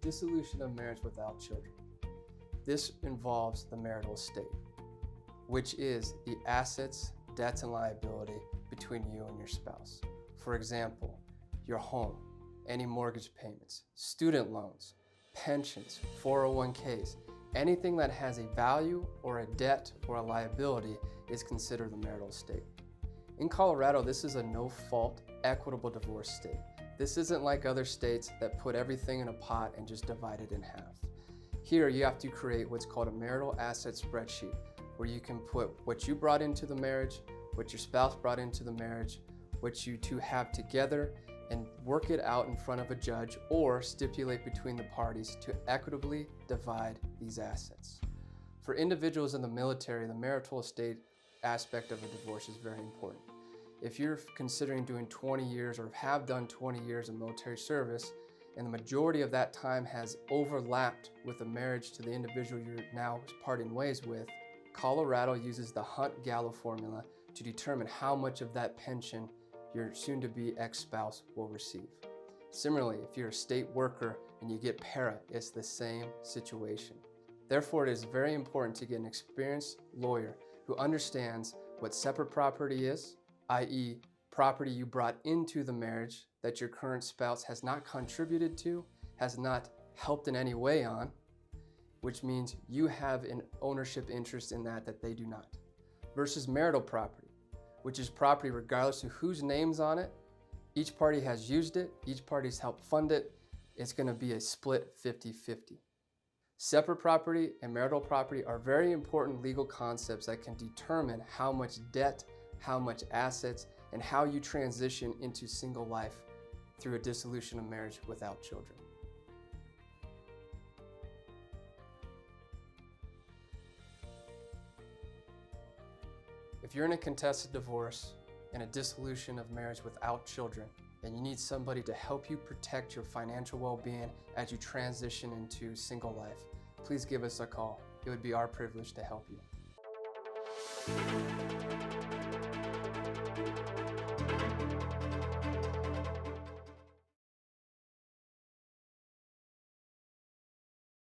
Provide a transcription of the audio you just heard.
Dissolution of marriage without children. This involves the marital estate, which is the assets, debts, and liability between you and your spouse. For example, your home, any mortgage payments, student loans, pensions, 401ks, anything that has a value or a debt or a liability is considered the marital estate. In Colorado, this is a no-fault, equitable divorce state. This isn't like other states that put everything in a pot and just divide it in half. Here, you have to create what's called a marital asset spreadsheet, where you can put what you brought into the marriage, what your spouse brought into the marriage, what you two have together, and work it out in front of a judge or stipulate between the parties to equitably divide these assets. For individuals in the military, the marital estate aspect of a divorce is very important. If you're considering doing 20 years or have done 20 years of military service, and the majority of that time has overlapped with a marriage to the individual you're now parting ways with, Colorado uses the Hunt-Gallo formula to determine how much of that pension your soon-to-be ex-spouse will receive. Similarly, if you're a state worker and you get para, it's the same situation. Therefore, it is very important to get an experienced lawyer who understands what separate property is, i.e., property you brought into the marriage that your current spouse has not contributed to, has not helped in any way on, which means you have an ownership interest in that they do not. Versus marital property, which is property regardless of whose name's on it. Each party has used it, each party's helped fund it. It's going to be a split 50-50. Separate property and marital property are very important legal concepts that can determine how much debt, how much assets, and how you transition into single life through a dissolution of marriage without children. If you're in a contested divorce and a dissolution of marriage without children, and you need somebody to help you protect your financial well-being as you transition into single life, please give us a call. It would be our privilege to help you.